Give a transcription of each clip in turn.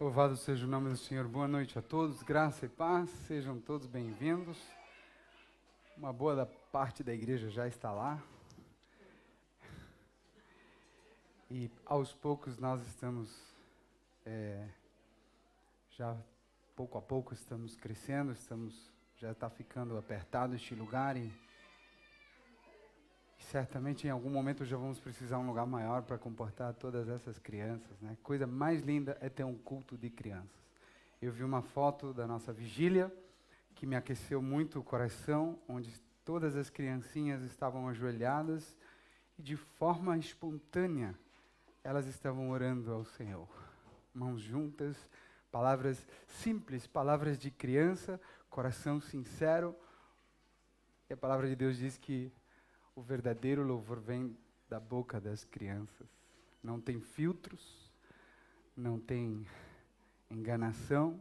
Louvado seja o nome do Senhor. Boa noite a todos, graça e paz, sejam todos bem-vindos. Uma boa parte da igreja já está lá. E aos poucos nós estamos, já pouco a pouco estamos crescendo, já está ficando apertado este lugar e certamente em algum momento já vamos precisar de um lugar maior para comportar todas essas crianças, né? Coisa mais linda é ter um culto de crianças. Eu vi uma foto da nossa vigília que me aqueceu muito o coração, onde todas as criancinhas estavam ajoelhadas e de forma espontânea elas estavam orando ao Senhor. Mãos juntas, palavras simples, palavras de criança, coração sincero. E a palavra de Deus diz que o verdadeiro louvor vem da boca das crianças. Não tem filtros, não tem enganação,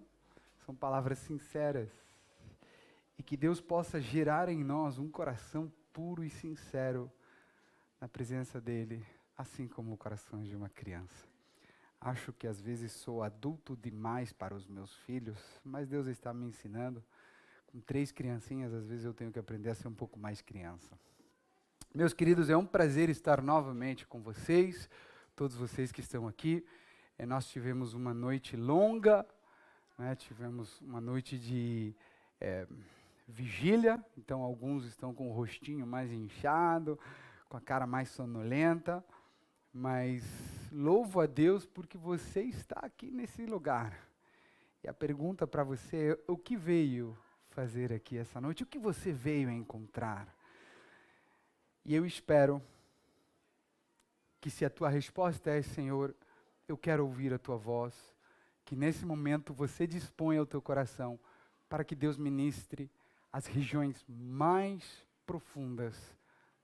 são palavras sinceras. E que Deus possa gerar em nós um coração puro e sincero na presença dEle, assim como o coração de uma criança. Acho que às vezes sou adulto demais para os meus filhos, mas Deus está me ensinando. Com 3 criancinhas, às vezes eu tenho que aprender a ser um pouco mais criança. Meus queridos, é um prazer estar novamente com vocês, todos vocês que estão aqui. Nós tivemos uma noite longa, né? Tivemos uma noite de vigília, então alguns estão com o rostinho mais inchado, com a cara mais sonolenta, mas louvo a Deus porque você está aqui nesse lugar. E a pergunta para você é: o que veio fazer aqui essa noite? O que você veio encontrar? E eu espero que, se a tua resposta é: Senhor, eu quero ouvir a tua voz, que nesse momento você disponha o teu coração para que Deus ministre as regiões mais profundas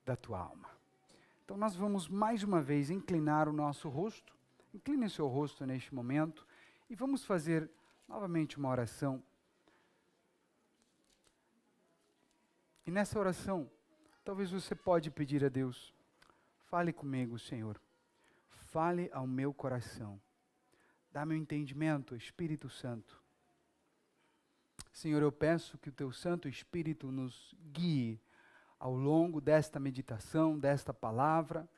da tua alma. Então nós vamos mais uma vez inclinar o nosso rosto, incline o seu rosto neste momento e vamos fazer novamente uma oração. E nessa oração, talvez você pode pedir a Deus: fale comigo, Senhor, fale ao meu coração, dá-me o entendimento, Espírito Santo. Senhor, eu peço que o teu Santo Espírito nos guie ao longo desta meditação, desta palavra.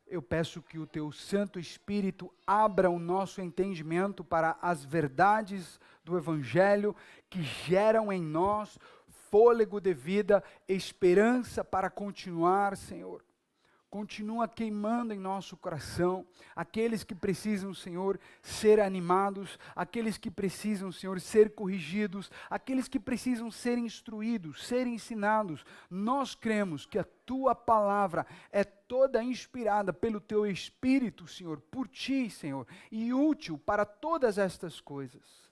Eu peço que o teu Santo Espírito abra o nosso entendimento para as verdades do Evangelho que geram em nós fôlego de vida, esperança para continuar, Senhor. Continua queimando em nosso coração aqueles que precisam, Senhor, ser animados, aqueles que precisam, Senhor, ser corrigidos, aqueles que precisam ser instruídos, ser ensinados. Nós cremos que a tua palavra é toda inspirada pelo teu Espírito, Senhor, por ti, Senhor, e útil para todas estas coisas,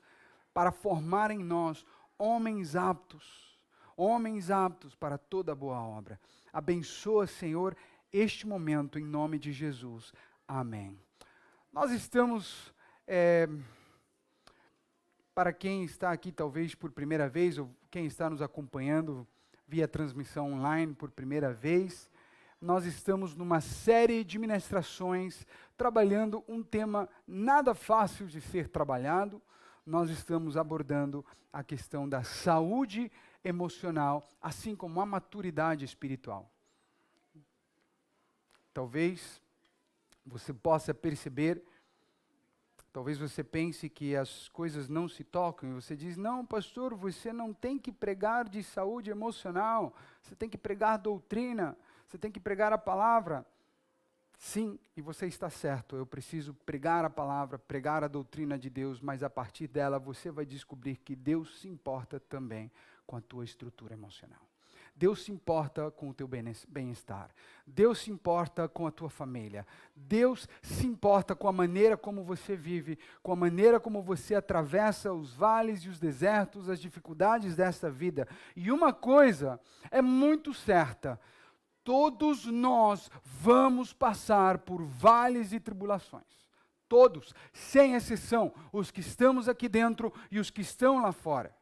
para formar em nós homens aptos para toda boa obra. Abençoa, Senhor, este momento, em nome de Jesus. Amém. Nós estamos, para quem está aqui talvez por primeira vez, ou quem está nos acompanhando via transmissão online por primeira vez, nós estamos numa série de ministrações, trabalhando um tema nada fácil de ser trabalhado. Nós estamos abordando a questão da saúde emocional, assim como a maturidade espiritual. Talvez você possa perceber, talvez você pense que as coisas não se tocam, e você diz: não, pastor, você não tem que pregar de saúde emocional, você tem que pregar doutrina, você tem que pregar a palavra. Sim, e você está certo, eu preciso pregar a palavra, pregar a doutrina de Deus, mas a partir dela você vai descobrir que Deus se importa também com a tua estrutura emocional. Deus se importa com o teu bem-estar. Deus se importa com a tua família. Deus se importa com a maneira como você vive, com a maneira como você atravessa os vales e os desertos, as dificuldades desta vida. E uma coisa é muito certa: todos nós vamos passar por vales e tribulações. Todos, sem exceção, os que estamos aqui dentro e os que estão lá fora.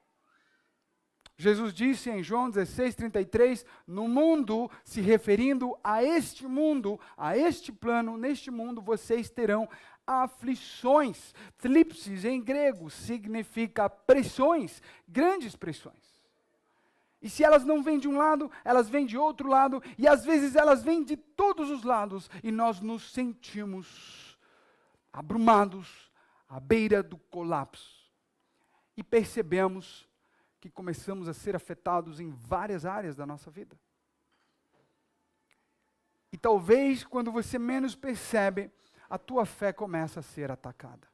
Jesus disse em João 16:33, no mundo, se referindo a este mundo, a este plano, neste mundo vocês terão aflições. Thlipsis em grego significa pressões, grandes pressões. E se elas não vêm de um lado, elas vêm de outro lado, e às vezes elas vêm de todos os lados, e nós nos sentimos abrumados, à beira do colapso. E percebemos que começamos a ser afetados em várias áreas da nossa vida. E talvez, quando você menos percebe, a tua fé começa a ser atacada.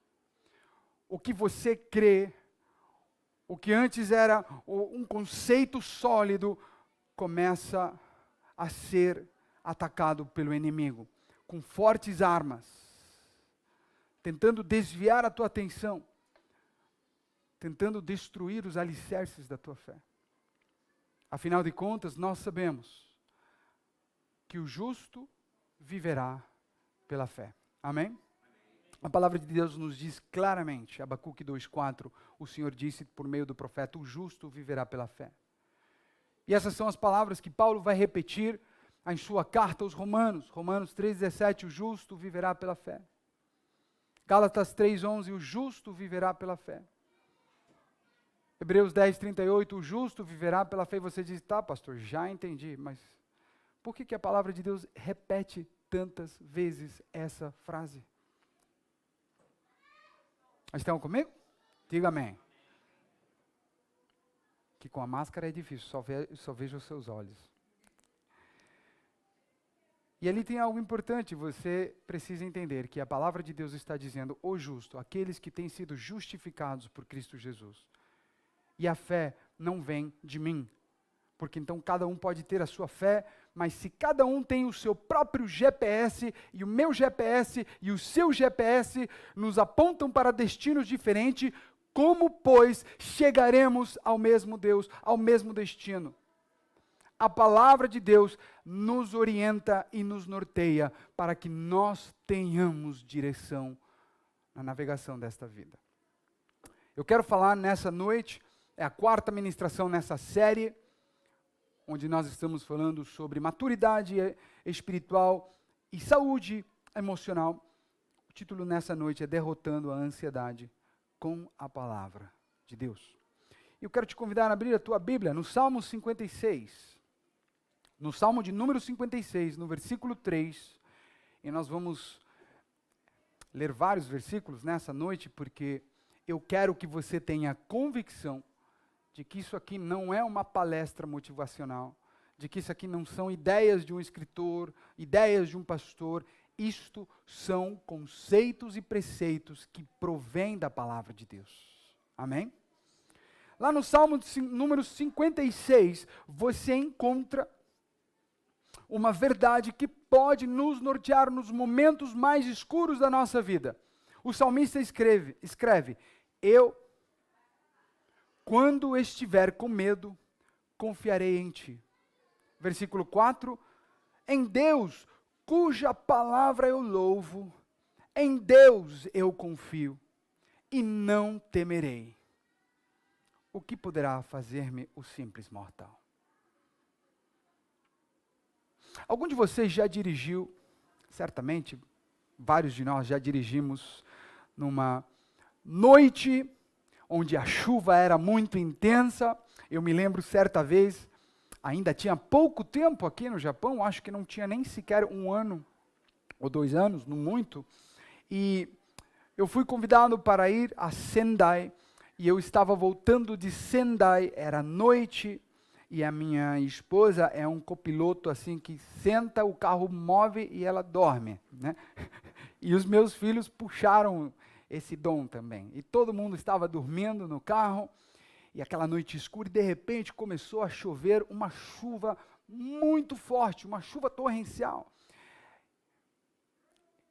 O que você crê, o que antes era um conceito sólido, começa a ser atacado pelo inimigo, com fortes armas, tentando desviar a tua atenção, tentando destruir os alicerces da tua fé. Afinal de contas, nós sabemos que o justo viverá pela fé. Amém? A palavra de Deus nos diz claramente, Abacuque 2:4, o Senhor disse por meio do profeta, o justo viverá pela fé. E essas são as palavras que Paulo vai repetir em sua carta aos Romanos, Romanos 3:17, o justo viverá pela fé. Gálatas 3:11, o justo viverá pela fé. Hebreus 10:38, o justo viverá pela fé. E você diz, tá pastor, já entendi, mas por que a palavra de Deus repete tantas vezes essa frase? Estão comigo? Diga amém. Que com a máscara é difícil, só vejo os seus olhos. E ali tem algo importante, você precisa entender que a palavra de Deus está dizendo, o justo, aqueles que têm sido justificados por Cristo Jesus. E a fé não vem de mim, porque então cada um pode ter a sua fé, mas se cada um tem o seu próprio GPS, e o meu GPS e o seu GPS nos apontam para destinos diferentes, como, pois, chegaremos ao mesmo Deus, ao mesmo destino? A palavra de Deus nos orienta e nos norteia para que nós tenhamos direção na navegação desta vida. Eu quero falar nessa noite, é a 4ª ministração nessa série, onde nós estamos falando sobre maturidade espiritual e saúde emocional. O título nessa noite é Derrotando a Ansiedade com a Palavra de Deus. E eu quero te convidar a abrir a tua Bíblia no Salmo 56. No Salmo de número 56, no versículo 3. E nós vamos ler vários versículos nessa noite, porque eu quero que você tenha convicção de que isso aqui não é uma palestra motivacional, de que isso aqui não são ideias de um escritor, ideias de um pastor, isto são conceitos e preceitos que provêm da palavra de Deus. Amém? Lá no Salmo número 56, você encontra uma verdade que pode nos nortear nos momentos mais escuros da nossa vida. O salmista escreve, eu, quando estiver com medo, confiarei em ti. Versículo 4, em Deus, cuja palavra eu louvo, em Deus eu confio, e não temerei. O que poderá fazer-me o simples mortal? Algum de vocês já dirigiu, certamente, vários de nós já dirigimos numa noite onde a chuva era muito intensa. Eu me lembro certa vez, ainda tinha pouco tempo aqui no Japão, acho que não tinha nem sequer 1 ano ou 2 anos, não muito, e eu fui convidado para ir a Sendai, e eu estava voltando de Sendai, era noite, e a minha esposa é um copiloto assim que senta, o carro move e ela dorme, né? E os meus filhos puxaram esse dom também. E todo mundo estava dormindo no carro, e aquela noite escura, e de repente começou a chover uma chuva muito forte, uma chuva torrencial.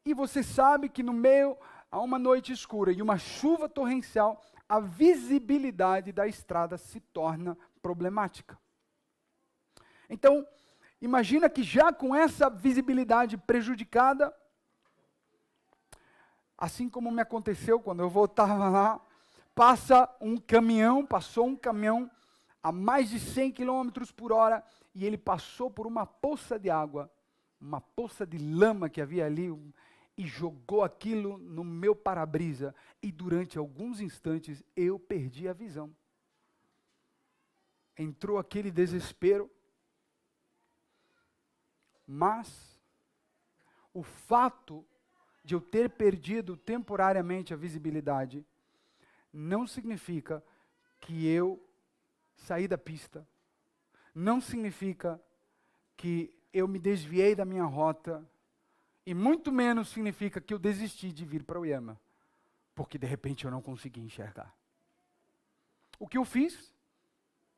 E você sabe que no meio a uma noite escura e uma chuva torrencial, a visibilidade da estrada se torna problemática. Então, imagina que já com essa visibilidade prejudicada, assim como me aconteceu quando eu voltava lá, passou um caminhão a mais de 100 quilômetros por hora, e ele passou por uma poça de água, uma poça de lama que havia ali, e jogou aquilo no meu para-brisa, e durante alguns instantes eu perdi a visão. Entrou aquele desespero, mas o fato de eu ter perdido temporariamente a visibilidade não significa que eu saí da pista, não significa que eu me desviei da minha rota, e muito menos significa que eu desisti de vir para o Iama, porque de repente eu não consegui enxergar. O que eu fiz,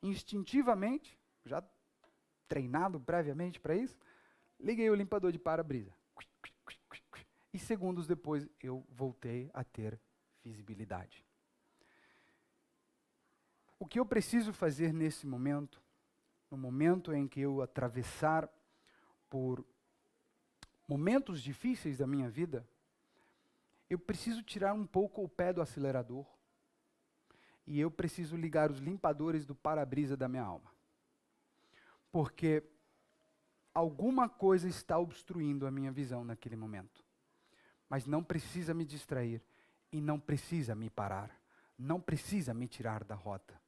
instintivamente, já treinado previamente para isso, liguei o limpador de para-brisa. E segundos depois eu voltei a ter visibilidade. O que eu preciso fazer nesse momento, no momento em que eu atravessar por momentos difíceis da minha vida, eu preciso tirar um pouco o pé do acelerador e eu preciso ligar os limpadores do para-brisa da minha alma. Porque alguma coisa está obstruindo a minha visão naquele momento. Mas não precisa me distrair e não precisa me parar. Não precisa me tirar da rota.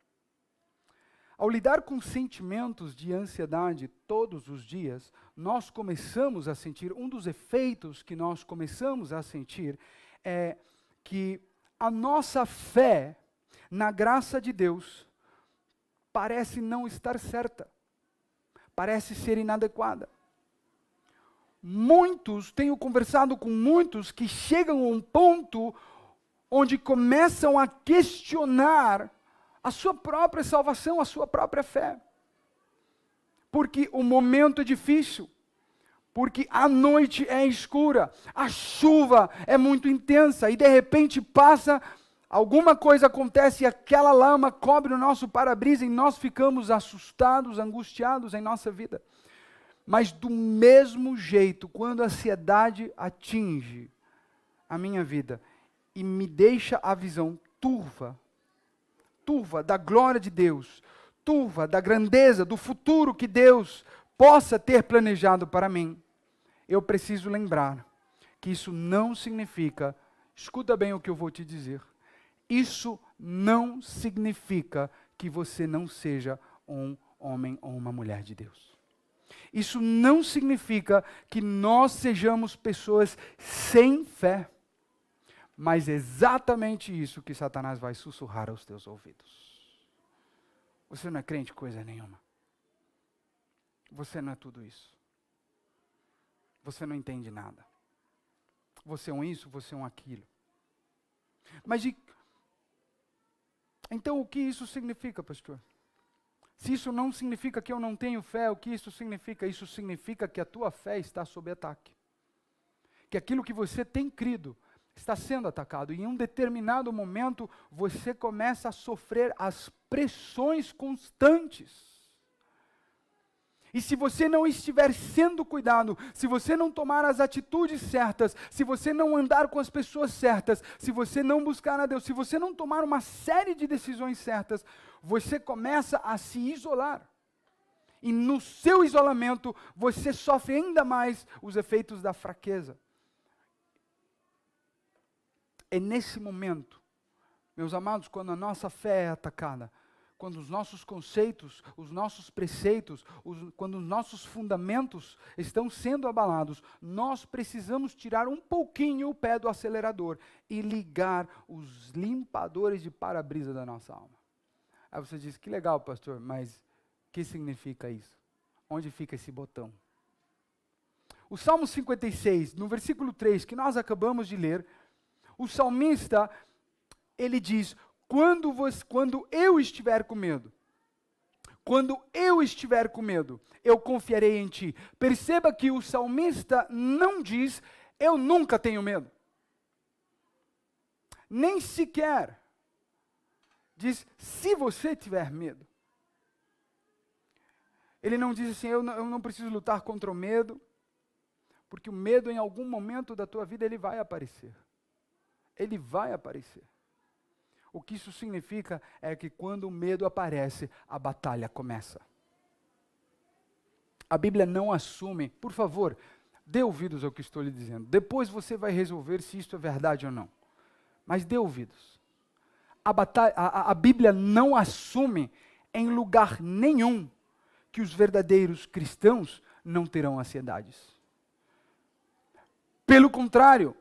Ao lidar com sentimentos de ansiedade todos os dias, nós começamos a sentir, um dos efeitos que nós começamos a sentir é que a nossa fé na graça de Deus parece não estar certa, parece ser inadequada. Tenho conversado com muitos que chegam a um ponto onde começam a questionar a sua própria salvação, a sua própria fé. Porque o momento é difícil, porque a noite é escura, a chuva é muito intensa e de repente passa, alguma coisa acontece e aquela lama cobre o nosso para-brisa e nós ficamos assustados, angustiados em nossa vida. Mas do mesmo jeito, quando a ansiedade atinge a minha vida e me deixa a visão turva da glória de Deus, turva da grandeza, do futuro que Deus possa ter planejado para mim, eu preciso lembrar que isso não significa, escuta bem o que eu vou te dizer, isso não significa que você não seja um homem ou uma mulher de Deus. Isso não significa que nós sejamos pessoas sem fé. Mas é exatamente isso que Satanás vai sussurrar aos teus ouvidos. Você não é crente coisa nenhuma. Você não é tudo isso. Você não entende nada. Você é um isso, você é um aquilo. Então o que isso significa, pastor? Se isso não significa que eu não tenho fé, o que isso significa? Isso significa que a tua fé está sob ataque. Que aquilo que você tem crido está sendo atacado. E em um determinado momento, você começa a sofrer as pressões constantes. E se você não estiver sendo cuidado, se você não tomar as atitudes certas, se você não andar com as pessoas certas, se você não buscar a Deus, se você não tomar uma série de decisões certas, você começa a se isolar. E no seu isolamento, você sofre ainda mais os efeitos da fraqueza. É nesse momento, meus amados, quando a nossa fé é atacada, quando os nossos conceitos, os nossos preceitos, quando os nossos fundamentos estão sendo abalados, nós precisamos tirar um pouquinho o pé do acelerador e ligar os limpadores de para-brisa da nossa alma. Aí você diz, que legal, pastor, mas o que significa isso? Onde fica esse botão? O Salmo 56, no versículo 3, que nós acabamos de ler, o salmista, ele diz, quando eu estiver com medo, eu confiarei em ti. Perceba que o salmista não diz, eu nunca tenho medo. Nem sequer diz, se você tiver medo. Ele não diz assim, eu não preciso lutar contra o medo, porque o medo em algum momento da tua vida ele vai aparecer. Ele vai aparecer. O que isso significa é que quando o medo aparece, a batalha começa. A Bíblia não assume, por favor, dê ouvidos ao que estou lhe dizendo. Depois você vai resolver se isso é verdade ou não. Mas dê ouvidos. A Bíblia não assume em lugar nenhum que os verdadeiros cristãos não terão ansiedades. Pelo contrário,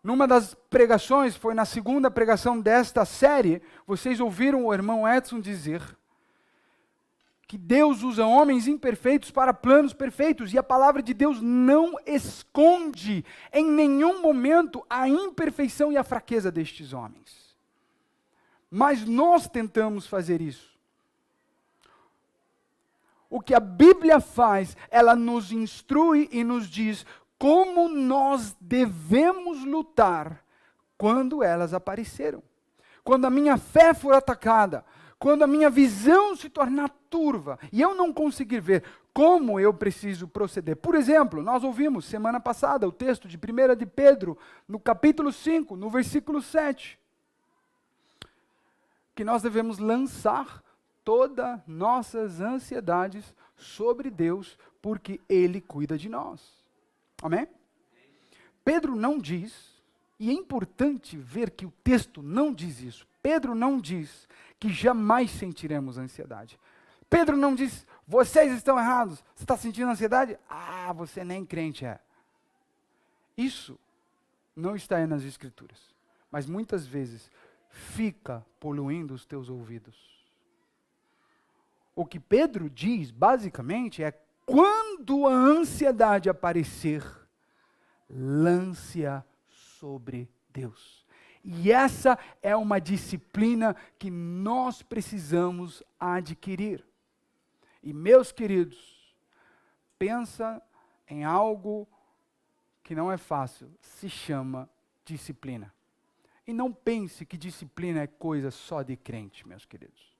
numa das pregações, foi na segunda pregação desta série, vocês ouviram o irmão Edson dizer que Deus usa homens imperfeitos para planos perfeitos, e a palavra de Deus não esconde em nenhum momento a imperfeição e a fraqueza destes homens. Mas nós tentamos fazer isso. O que a Bíblia faz, ela nos instrui e nos diz como nós devemos lutar quando elas apareceram. Quando a minha fé for atacada, quando a minha visão se tornar turva e eu não conseguir ver como eu preciso proceder. Por exemplo, nós ouvimos semana passada o texto de 1 de Pedro, no capítulo 5, no versículo 7, que nós devemos lançar todas nossas ansiedades sobre Deus, porque Ele cuida de nós. Amém? Pedro não diz, e é importante ver que o texto não diz isso. Pedro não diz que jamais sentiremos ansiedade. Pedro não diz, vocês estão errados, você está sentindo ansiedade? Ah, você nem crente é. Isso não está aí nas Escrituras, mas muitas vezes fica poluindo os teus ouvidos. O que Pedro diz, basicamente, é quando a ansiedade aparecer, lance-a sobre Deus. E essa é uma disciplina que nós precisamos adquirir. E meus queridos, pensa em algo que não é fácil, se chama disciplina. E não pense que disciplina é coisa só de crente, meus queridos.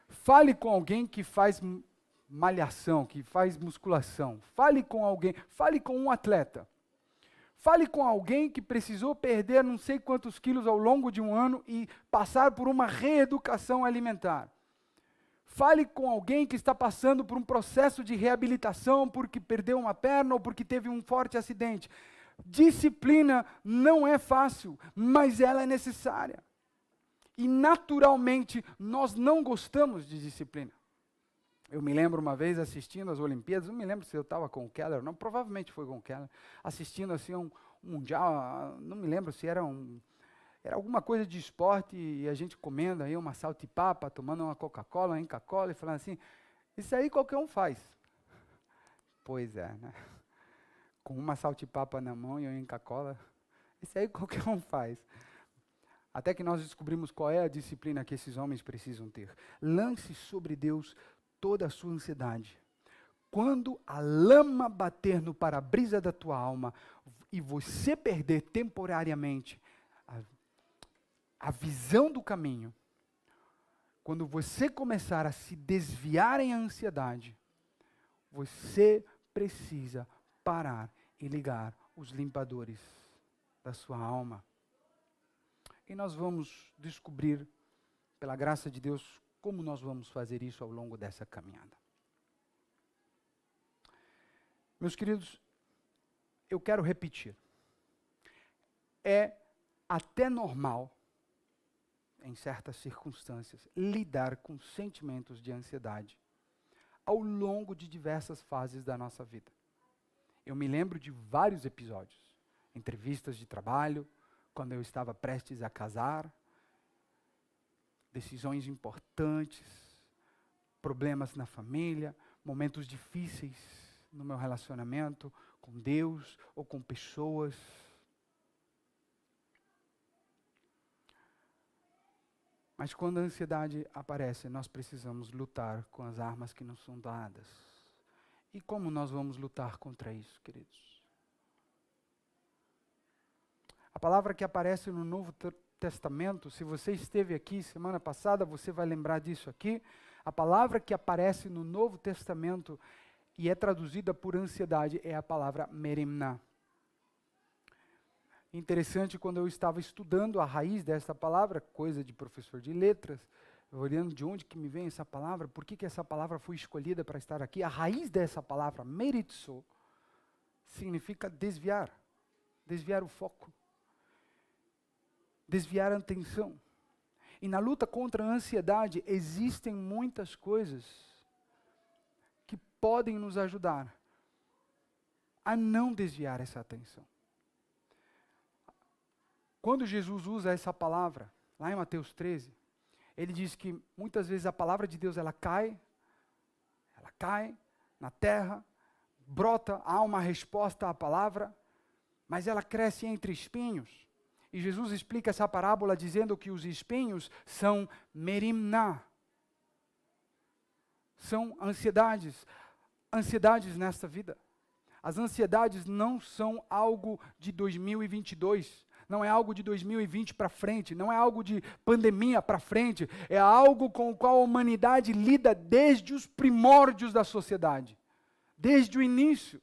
Fale com alguém que faz malhação, que faz musculação. Fale com alguém, fale com um atleta. Fale com alguém que precisou perder não sei quantos quilos ao longo de um ano e passar por uma reeducação alimentar. Fale com alguém que está passando por um processo de reabilitação porque perdeu uma perna ou porque teve um forte acidente. Disciplina não é fácil, mas ela é necessária. E naturalmente nós não gostamos de disciplina. Eu me lembro uma vez assistindo as Olimpíadas, não me lembro se eu estava com o Keller, não, provavelmente foi com o Keller, assistindo assim um mundial, não me lembro se era alguma coisa de esporte, e a gente comendo aí uma saltipapa, tomando uma Coca-Cola, uma Inca-Cola, e falando assim, isso aí qualquer um faz. Pois é, né? Com uma saltipapa na mão e uma Inca-Cola, isso aí qualquer um faz. Até que nós descobrimos qual é a disciplina que esses homens precisam ter. Lance sobre Deus toda a sua ansiedade. Quando a lama bater no para-brisa da tua alma e você perder temporariamente a visão do caminho, quando você começar a se desviar em ansiedade, você precisa parar e ligar os limpadores da sua alma. E nós vamos descobrir, pela graça de Deus, como nós vamos fazer isso ao longo dessa caminhada. Meus queridos, eu quero repetir. É até normal, em certas circunstâncias, lidar com sentimentos de ansiedade ao longo de diversas fases da nossa vida. Eu me lembro de vários episódios, entrevistas de trabalho, quando eu estava prestes a casar, decisões importantes, problemas na família, momentos difíceis no meu relacionamento com Deus ou com pessoas. Mas quando a ansiedade aparece, nós precisamos lutar com as armas que nos são dadas. E como nós vamos lutar contra isso, queridos? A palavra que aparece no Novo Testamento, se você esteve aqui semana passada, você vai lembrar disso aqui. A palavra que aparece no Novo Testamento e é traduzida por ansiedade é a palavra merimná. Interessante, quando eu estava estudando a raiz dessa palavra, coisa de professor de letras, olhando de onde que me vem essa palavra, por que essa palavra foi escolhida para estar aqui, a raiz dessa palavra, meritzo, significa desviar o foco, desviar a atenção. E na luta contra a ansiedade, existem muitas coisas que podem nos ajudar a não desviar essa atenção. Quando Jesus usa essa palavra, lá em Mateus 13, ele diz que muitas vezes a palavra de Deus ela cai na terra, brota, há uma resposta à palavra, mas ela cresce entre espinhos. E Jesus explica essa parábola dizendo que os espinhos são merimná, são ansiedades nesta vida. As ansiedades não são algo de 2022, não é algo de 2020 para frente, não é algo de pandemia para frente, é algo com o qual a humanidade lida desde os primórdios da sociedade, desde o início.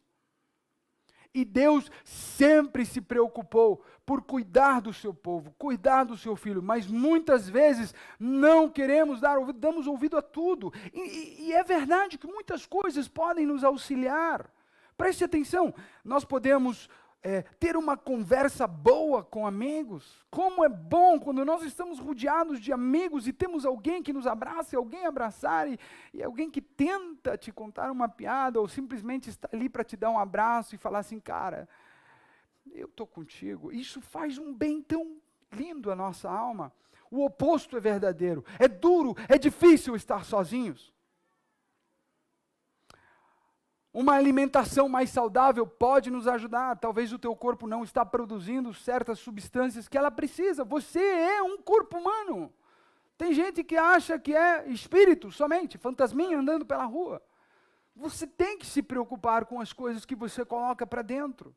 E Deus sempre se preocupou por cuidar do seu povo, cuidar do seu filho, mas muitas vezes não queremos dar ouvido, damos ouvido a tudo. E é verdade que muitas coisas podem nos auxiliar. Preste atenção, nós podemos ter uma conversa boa com amigos. Como é bom quando nós estamos rodeados de amigos e temos alguém que nos abraça, alguém abraçar e alguém que tenta te contar uma piada ou simplesmente está ali para te dar um abraço e falar assim, cara, eu estou contigo. Isso faz um bem tão lindo à nossa alma. O oposto é verdadeiro. É duro, é difícil estar sozinhos. Uma alimentação mais saudável pode nos ajudar. Talvez o teu corpo não está produzindo certas substâncias que ela precisa. Você é um corpo humano. Tem gente que acha que é espírito somente, fantasminha andando pela rua. Você tem que se preocupar com as coisas que você coloca para dentro.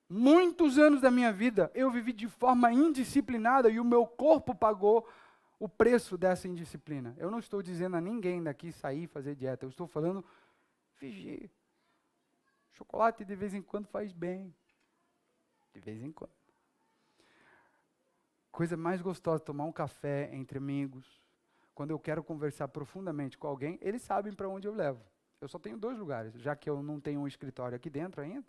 Muitos anos da minha vida eu vivi de forma indisciplinada e o meu corpo pagou o preço dessa indisciplina. Eu não estou dizendo a ninguém daqui sair e fazer dieta. Eu estou falando vigie. Chocolate de vez em quando faz bem. De vez em quando. Coisa mais gostosa, tomar um café entre amigos. Quando eu quero conversar profundamente com alguém, eles sabem para onde eu levo. Eu só tenho 2 lugares, já que eu não tenho um escritório aqui dentro ainda.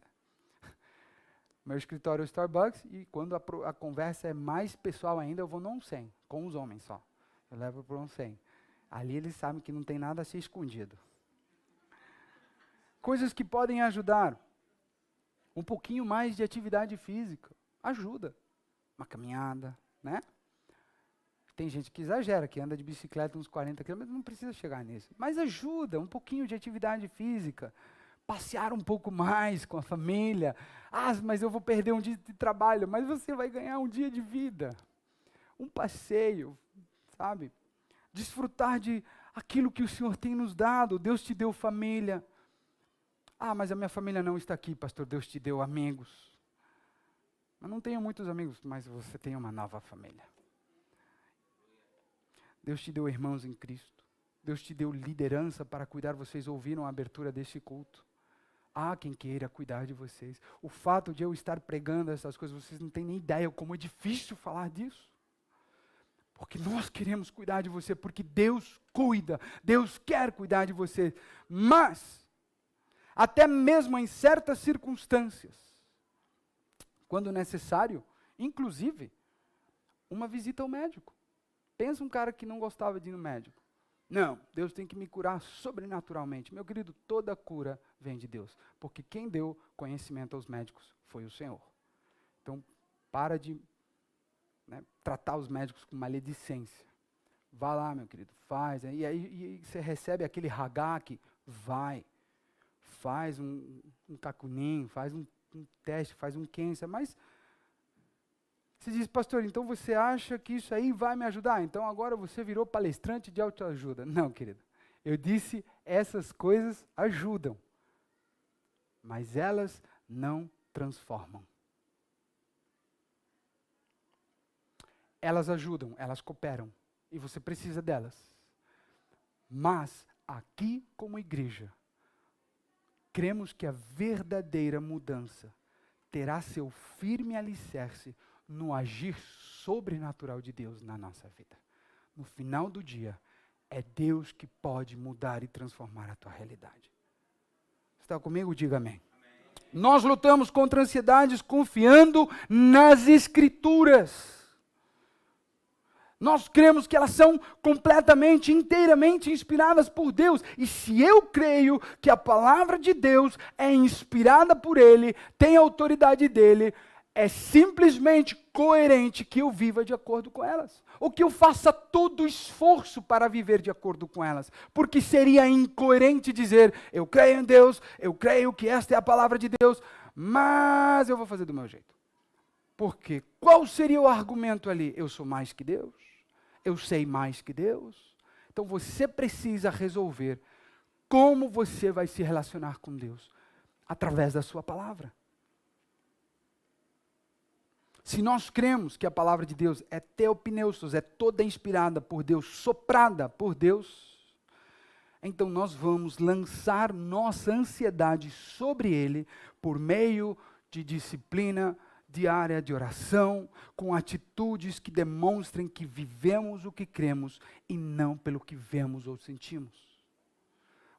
Meu escritório é o Starbucks e quando a conversa é mais pessoal ainda, eu vou no Onsen, com os homens só. Eu levo para o Onsen. Ali eles sabem que não tem nada a ser escondido. Coisas que podem ajudar. Um pouquinho mais de atividade física. Ajuda. Uma caminhada, né? Tem gente que exagera, que anda de bicicleta uns 40 quilômetros, não precisa chegar nisso. Mas ajuda, um pouquinho de atividade física. Passear um pouco mais com a família. Ah, mas eu vou perder um dia de trabalho. Mas você vai ganhar um dia de vida. Um passeio, sabe? Desfrutar de aquilo que o Senhor tem nos dado. Deus te deu família. Ah, mas a minha família não está aqui, pastor. Deus te deu amigos. Eu não tenho muitos amigos, mas você tem uma nova família. Deus te deu irmãos em Cristo. Deus te deu liderança para cuidar. Vocês ouviram a abertura deste culto. Há quem queira cuidar de vocês. O fato de eu estar pregando essas coisas, vocês não têm nem ideia como é difícil falar disso. Porque nós queremos cuidar de você, porque Deus cuida. Deus quer cuidar de você. Mas até mesmo em certas circunstâncias, quando necessário, inclusive, uma visita ao médico. Pensa um cara que não gostava de ir no médico. Não, Deus tem que me curar sobrenaturalmente. Meu querido, toda cura vem de Deus, porque quem deu conhecimento aos médicos foi o Senhor. Então, para de tratar os médicos com maledicência. Vá lá, meu querido, faz. E aí você recebe aquele ragaque, vai. Faz um cacunim, faz um teste, faz um câncer, mas você diz, pastor, então você acha que isso aí vai me ajudar? Então agora você virou palestrante de autoajuda. Não, querido. Eu disse, essas coisas ajudam, mas elas não transformam. Elas ajudam, elas cooperam, e você precisa delas. Mas aqui como igreja, cremos que a verdadeira mudança terá seu firme alicerce no agir sobrenatural de Deus na nossa vida. No final do dia, é Deus que pode mudar e transformar a tua realidade. Está comigo? Diga amém. Nós lutamos contra ansiedades confiando nas Escrituras. Nós cremos que elas são completamente, inteiramente inspiradas por Deus. E se eu creio que a palavra de Deus é inspirada por Ele, tem autoridade dEle, é simplesmente coerente que eu viva de acordo com elas. Ou que eu faça todo o esforço para viver de acordo com elas. Porque seria incoerente dizer, eu creio em Deus, eu creio que esta é a palavra de Deus, mas eu vou fazer do meu jeito. Porque qual seria o argumento ali? Eu sou mais que Deus? Eu sei mais que Deus? Então você precisa resolver como você vai se relacionar com Deus através da sua palavra. Se nós cremos que a palavra de Deus é theopneustos, é toda inspirada por Deus, soprada por Deus, então nós vamos lançar nossa ansiedade sobre Ele por meio de disciplina diária de oração, com atitudes que demonstrem que vivemos o que cremos e não pelo que vemos ou sentimos.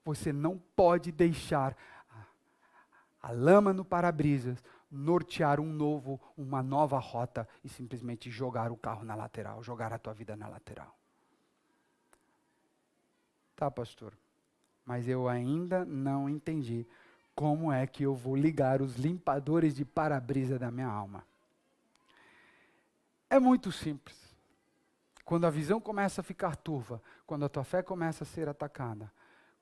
Você não pode deixar a lama no para-brisas nortear uma nova rota e simplesmente jogar o carro na lateral, jogar a tua vida na lateral. Tá, pastor, mas eu ainda não entendi como é que eu vou ligar os limpadores de para-brisa da minha alma. É muito simples. Quando a visão começa a ficar turva, quando a tua fé começa a ser atacada,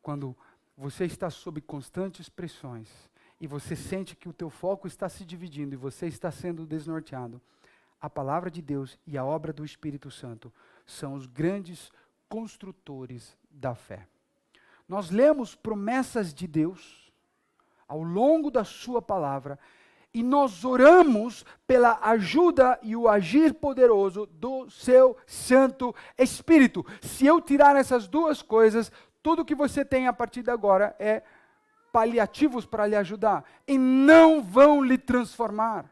quando você está sob constantes pressões, e você sente que o teu foco está se dividindo e você está sendo desnorteado, a palavra de Deus e a obra do Espírito Santo são os grandes construtores da fé. Nós lemos promessas de Deus ao longo da sua palavra e nós oramos pela ajuda e o agir poderoso do seu Santo Espírito. Se eu tirar essas duas coisas, tudo que você tem a partir de agora é paliativos para lhe ajudar e não vão lhe transformar.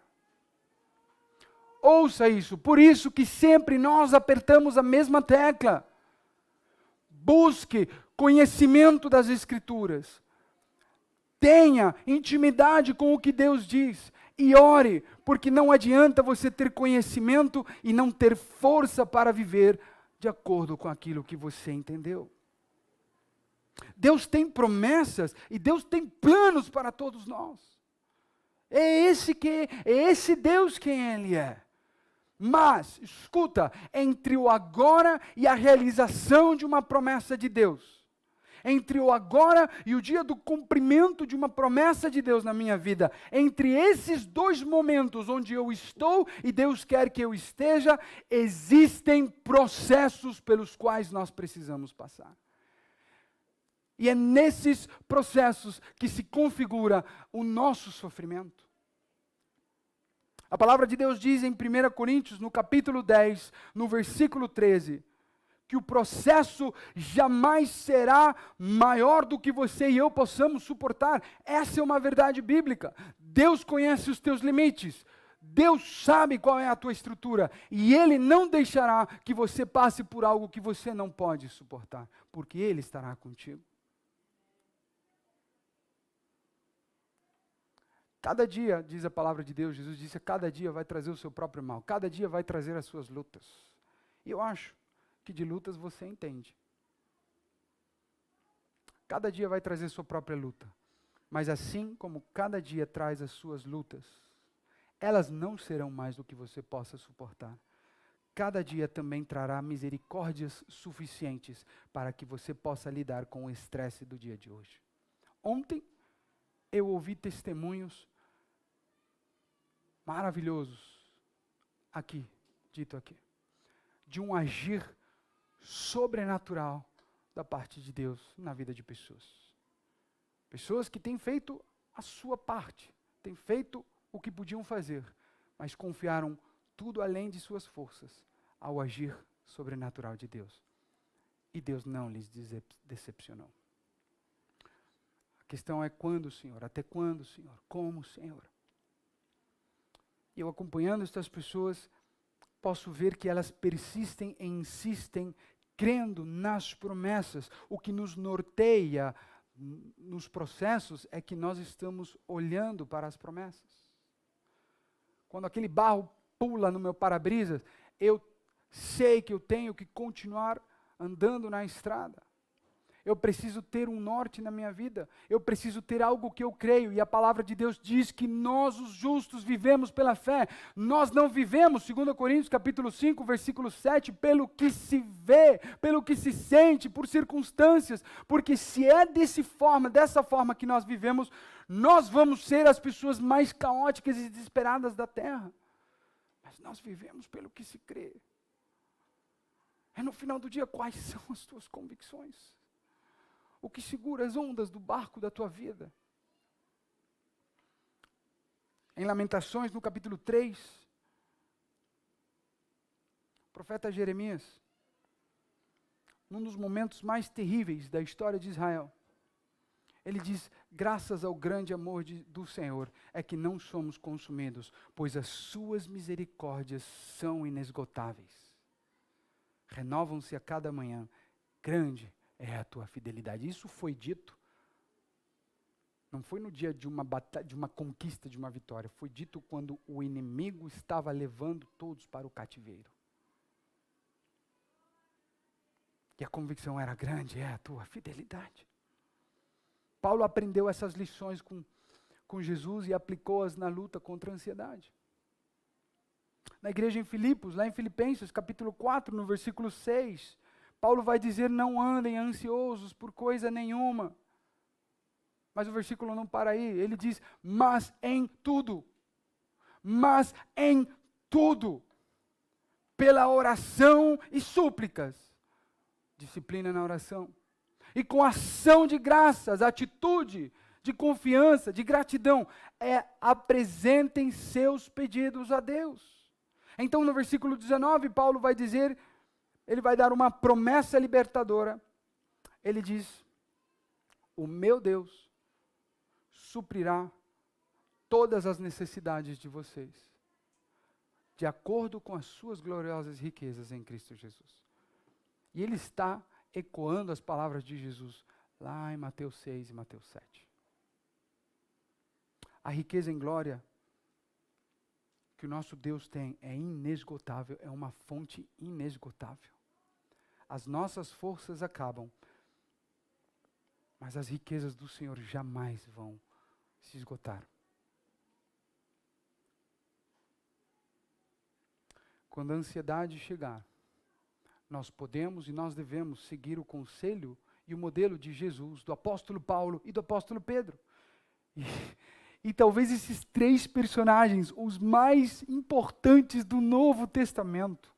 Ouça isso, por isso que sempre nós apertamos a mesma tecla. Busque conhecimento das Escrituras. Tenha intimidade com o que Deus diz e ore, porque não adianta você ter conhecimento e não ter força para viver de acordo com aquilo que você entendeu. Deus tem promessas e Deus tem planos para todos nós. É esse Deus quem Ele é. Mas, escuta, entre o agora e a realização de uma promessa de Deus, entre o agora e o dia do cumprimento de uma promessa de Deus na minha vida, entre esses dois momentos onde eu estou e Deus quer que eu esteja, existem processos pelos quais nós precisamos passar. E é nesses processos que se configura o nosso sofrimento. A palavra de Deus diz em 1 Coríntios, no capítulo 10, no versículo 13, que o processo jamais será maior do que você e eu possamos suportar. Essa é uma verdade bíblica. Deus conhece os teus limites. Deus sabe qual é a tua estrutura. E Ele não deixará que você passe por algo que você não pode suportar, porque Ele estará contigo. Cada dia, diz a palavra de Deus, Jesus disse, cada dia vai trazer o seu próprio mal, cada dia vai trazer as suas lutas. E eu acho que de lutas você entende. Cada dia vai trazer sua própria luta. Mas assim como cada dia traz as suas lutas, elas não serão mais do que você possa suportar. Cada dia também trará misericórdias suficientes para que você possa lidar com o estresse do dia de hoje. Ontem, eu ouvi testemunhos maravilhosos, dito aqui, de um agir sobrenatural da parte de Deus na vida de pessoas. Pessoas que têm feito a sua parte, têm feito o que podiam fazer, mas confiaram tudo além de suas forças ao agir sobrenatural de Deus. E Deus não lhes decepcionou. A questão é quando, Senhor? Até quando, Senhor? Como, Senhor? eu acompanhando estas pessoas, posso ver que elas persistem e insistem, crendo nas promessas. O que nos norteia nos processos é que nós estamos olhando para as promessas. Quando aquele barro pula no meu para-brisas, eu sei que eu tenho que continuar andando na estrada. Eu preciso ter um norte na minha vida. Eu preciso ter algo que eu creio. E a palavra de Deus diz que nós, os justos, vivemos pela fé. Nós não vivemos, 2 Coríntios capítulo 5, versículo 7, pelo que se vê, pelo que se sente, por circunstâncias. Porque se é dessa forma que nós vivemos, nós vamos ser as pessoas mais caóticas e desesperadas da terra. Mas nós vivemos pelo que se crê. É no final do dia, quais são as tuas convicções? O que segura as ondas do barco da tua vida? Em Lamentações, no capítulo 3, o profeta Jeremias, num dos momentos mais terríveis da história de Israel, ele diz: graças ao grande amor do Senhor é que não somos consumidos, pois as suas misericórdias são inesgotáveis. Renovam-se a cada manhã. Grande é a tua fidelidade. Isso foi dito, não foi no dia de uma batalha, de uma conquista, de uma vitória. Foi dito quando o inimigo estava levando todos para o cativeiro. E a convicção era: grande é a tua fidelidade. Paulo aprendeu essas lições com Jesus e aplicou-as na luta contra a ansiedade. Na igreja em Filipos, lá em Filipenses, capítulo 4, no versículo 6, Paulo vai dizer: não andem ansiosos por coisa nenhuma. Mas o versículo não para aí, ele diz: mas em tudo, pela oração e súplicas, disciplina na oração, e com ação de graças, atitude de confiança, de gratidão, apresentem seus pedidos a Deus. Então no versículo 19, Paulo vai dizer, ele vai dar uma promessa libertadora. Ele diz: o meu Deus suprirá todas as necessidades de vocês, de acordo com as suas gloriosas riquezas em Cristo Jesus. E ele está ecoando as palavras de Jesus lá em Mateus 6 e Mateus 7. A riqueza em glória que o nosso Deus tem é inesgotável, é uma fonte inesgotável. As nossas forças acabam, mas as riquezas do Senhor jamais vão se esgotar. Quando a ansiedade chegar, nós podemos e nós devemos seguir o conselho e o modelo de Jesus, do apóstolo Paulo e do apóstolo Pedro. E talvez esses três personagens, os mais importantes do Novo Testamento,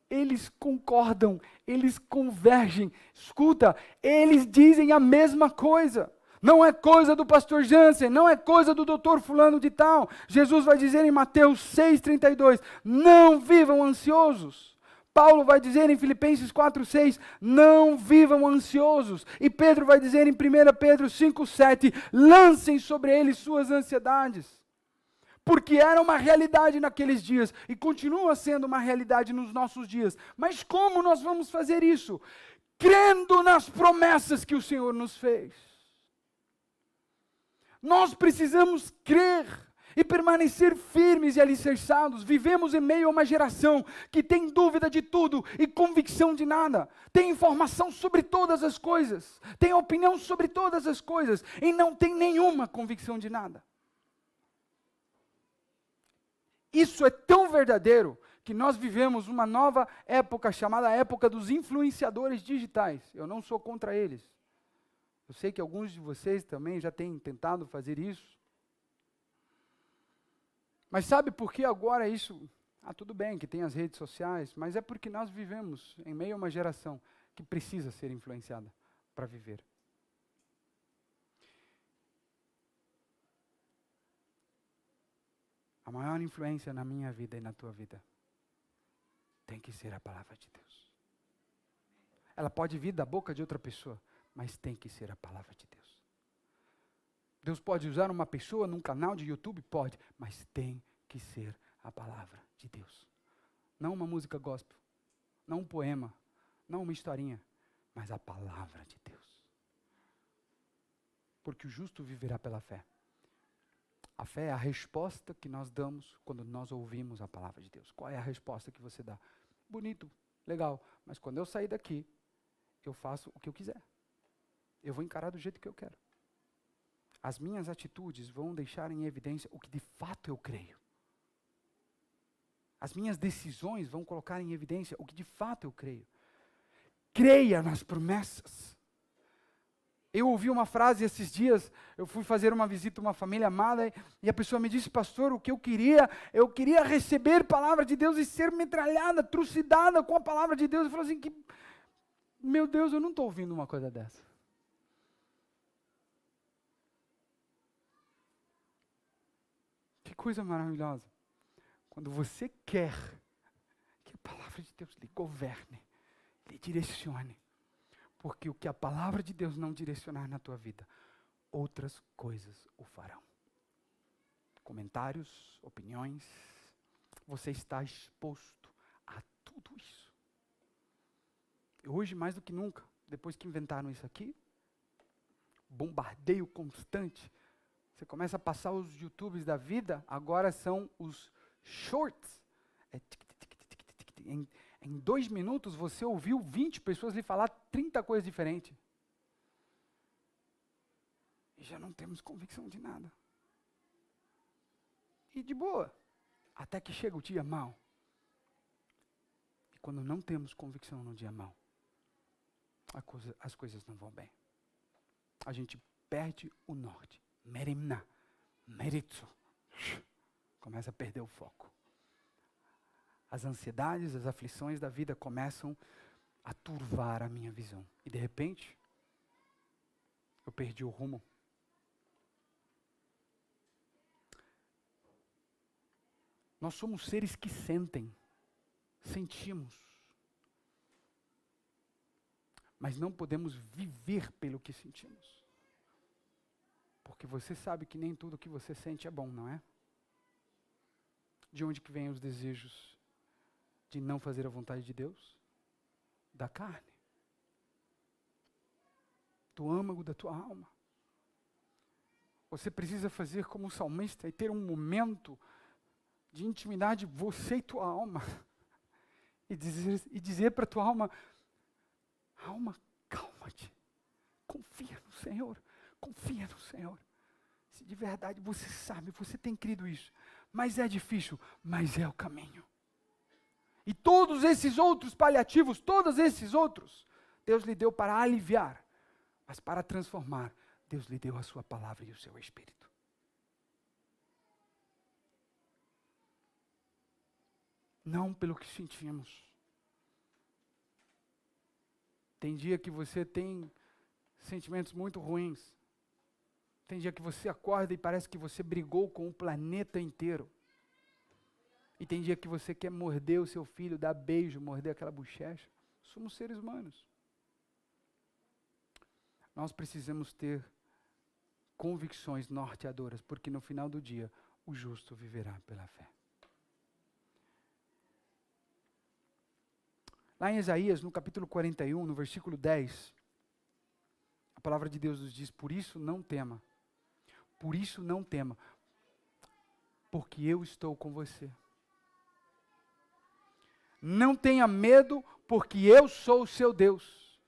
eles concordam, eles convergem. Escuta, eles dizem a mesma coisa. Não é coisa do pastor Jansen, não é coisa do doutor fulano de tal. Jesus vai dizer em Mateus 6,32, não vivam ansiosos. Paulo vai dizer em Filipenses 4,6, não vivam ansiosos. E Pedro vai dizer em 1 Pedro 5,7, lancem sobre eles suas ansiedades. Porque era uma realidade naqueles dias e continua sendo uma realidade nos nossos dias. Mas como nós vamos fazer isso? Crendo nas promessas que o Senhor nos fez. Nós precisamos crer e permanecer firmes e alicerçados. Vivemos em meio a uma geração que tem dúvida de tudo e convicção de nada. Tem informação sobre todas as coisas. Tem opinião sobre todas as coisas. E não tem nenhuma convicção de nada. Isso é tão verdadeiro que nós vivemos uma nova época chamada época dos influenciadores digitais. Eu não sou contra eles. Eu sei que alguns de vocês também já têm tentado fazer isso. Mas sabe por que agora isso? Tudo bem que tem as redes sociais, mas é porque nós vivemos em meio a uma geração que precisa ser influenciada para viver. A maior influência na minha vida e na tua vida tem que ser a palavra de Deus. Ela pode vir da boca de outra pessoa, mas tem que ser a palavra de Deus. Deus pode usar uma pessoa num canal de YouTube? Pode, mas tem que ser a palavra de Deus. Não uma música gospel, não um poema, não uma historinha, mas a palavra de Deus. Porque o justo viverá pela fé. A fé é a resposta que nós damos quando nós ouvimos a palavra de Deus. Qual é a resposta que você dá? Bonito, legal, mas quando eu sair daqui, eu faço o que eu quiser. Eu vou encarar do jeito que eu quero. As minhas atitudes vão deixar em evidência o que de fato eu creio. As minhas decisões vão colocar em evidência o que de fato eu creio. Creia nas promessas. Eu ouvi uma frase esses dias, eu fui fazer uma visita a uma família amada e a pessoa me disse, pastor, o que eu queria receber palavra de Deus e ser metralhada, trucidada com a palavra de Deus. Eu falei assim, meu Deus, eu não estou ouvindo uma coisa dessa. Que coisa maravilhosa. Quando você quer que a palavra de Deus lhe governe, lhe direcione. Porque o que a palavra de Deus não direcionar na tua vida, outras coisas o farão. Comentários, opiniões, você está exposto a tudo isso. E hoje, mais do que nunca, depois que inventaram isso aqui, bombardeio constante, você começa a passar os YouTubes da vida, agora são os shorts. Em 2 minutos você ouviu 20 pessoas lhe falar 30 coisas diferentes. E já não temos convicção de nada. E de boa, até que chega o dia mau. E quando não temos convicção no dia mau, as coisas não vão bem. A gente perde o norte. Merimna, meritzo. Começa a perder o foco. As ansiedades, as aflições da vida começam a turvar a minha visão. E de repente, eu perdi o rumo. Nós somos seres que sentem, sentimos. Mas não podemos viver pelo que sentimos. Porque você sabe que nem tudo que você sente é bom, não é? De onde que vêm os desejos de não fazer a vontade de Deus? Da carne. Do âmago da tua alma. Você precisa fazer como o salmista e ter um momento de intimidade, você e tua alma. E dizer para a tua alma, alma, calma-te. Confia no Senhor. Confia no Senhor. Se de verdade você sabe, você tem crido isso. Mas é difícil, mas é o caminho. E todos esses outros paliativos, todos esses outros, Deus lhe deu para aliviar. Mas para transformar, Deus lhe deu a sua palavra e o seu Espírito. Não pelo que sentimos. Tem dia que você tem sentimentos muito ruins. Tem dia que você acorda e parece que você brigou com o planeta inteiro. E tem dia que você quer morder o seu filho, dar beijo, morder aquela bochecha. Somos seres humanos. Nós precisamos ter convicções norteadoras, porque no final do dia, o justo viverá pela fé. Lá em Isaías, no capítulo 41, no versículo 10, a palavra de Deus nos diz, por isso não tema, porque eu estou com você. Não tenha medo, porque eu sou o seu Deus.